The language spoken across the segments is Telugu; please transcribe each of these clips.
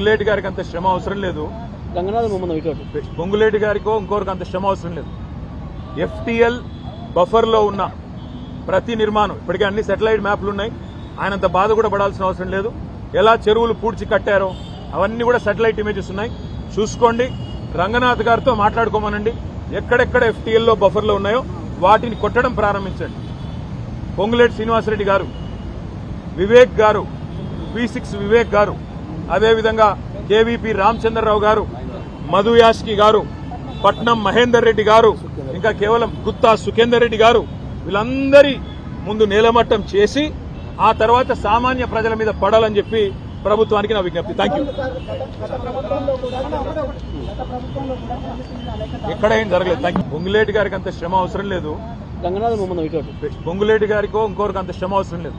పొంగులేటి గారికి అంత శ్రమ అవసరం లేదు. పొంగులేటి గారికో ఇంకోరికి అంత శ్రమ అవసరం లేదు. ఎఫ్టీఎల్ బఫర్లో ఉన్న ప్రతి నిర్మాణం ఇప్పటికే అన్ని సెటిలైట్ మ్యాప్లు ఉన్నాయి. ఆయనంత బాధ కూడా పడాల్సిన అవసరం లేదు. ఎలా చెరువులు పూడ్చి కట్టారో అవన్నీ కూడా సెటిలైట్ ఇమేజెస్ ఉన్నాయి, చూసుకోండి. రంగనాథ్ గారితో మాట్లాడుకోమనండి. ఎక్కడెక్కడ ఎఫ్టీఎల్లో బఫర్లో ఉన్నాయో వాటిని కొట్టడం ప్రారంభించండి. పొంగులేటి శ్రీనివాసరెడ్డి గారు, వివేక్ గారు, P6 వివేక్ గారు, అదేవిధంగా కేవీపీ రామచంద్రరావు గారు, మధు యాష్కి గారు, పట్నం మహేందర్ రెడ్డి గారు, ఇంకా కేవలం గుత్తా సుఖేందర్ రెడ్డి గారు, వీళ్ళందరి ముందు నేలమట్టం చేసి ఆ తర్వాత సామాన్య ప్రజల మీద పడాలని చెప్పి ప్రభుత్వానికి నా విజ్ఞప్తి. Thank you. ఎక్కడ ఏం జరగలేదు. Thank you. పొంగులేటి గారికి అంత శ్రమ అవసరం లేదు. పొంగులేటి గారికో ఇంకోరికి అంత శ్రమ అవసరం లేదు.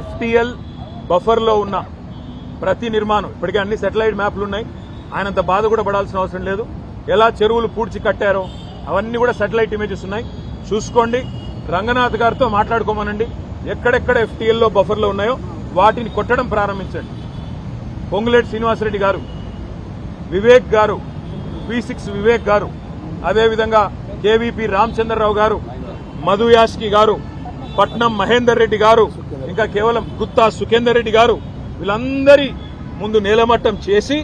ఎఫ్టీఎల్ బఫర్లో ఉన్న ప్రతి నిర్మాణం ఇప్పటికే అన్ని సెటిలైట్ మ్యాప్లు ఉన్నాయి. ఆయనంత బాధ కూడా పడాల్సిన అవసరం లేదు. ఎలా చెరువులు పూడ్చి కట్టారో అవన్నీ కూడా సెటిలైట్ ఇమేజెస్ ఉన్నాయి, చూసుకోండి. రంగనాథ్ గారితో మాట్లాడుకోమనండి. ఎక్కడెక్కడ ఎఫ్టీఎల్లో బఫర్లో ఉన్నాయో వాటిని కొట్టడం ప్రారంభించండి. పొంగులేటి శ్రీనివాసరెడ్డి గారు, వివేక్ గారు, P6 వివేక్ గారు, అదేవిధంగా కేవీపీ రామచంద్రరావు గారు, మధు యాష్కి గారు, పట్నం మహేందర్ రెడ్డి గారు, ఇంకా కేవలం గుత్తా సుఖేందర్ రెడ్డి గారు, వీళ్ళందరి ముందు నేలమట్టం చేసి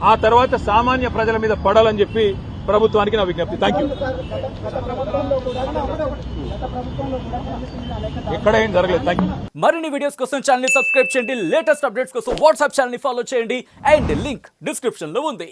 ఆ తర్వాత సామాన్య ప్రజల మీద పడాలని చెప్పి ప్రభుత్వానికి నా విజ్ఞప్తి. Thank you. ఎక్కడ ఏం జరగలేదు. Thank you. మరిన్ని వీడియోస్ కోసం ఛానల్ ని సబ్స్క్రైబ్ చేయండి. లేటెస్ట్ అప్డేట్స్ కోసం వాట్సాప్ ఛానల్ ని ఫాలో చేయండి. అండ్ లింక్ డిస్క్రిప్షన్ లో ఉంది.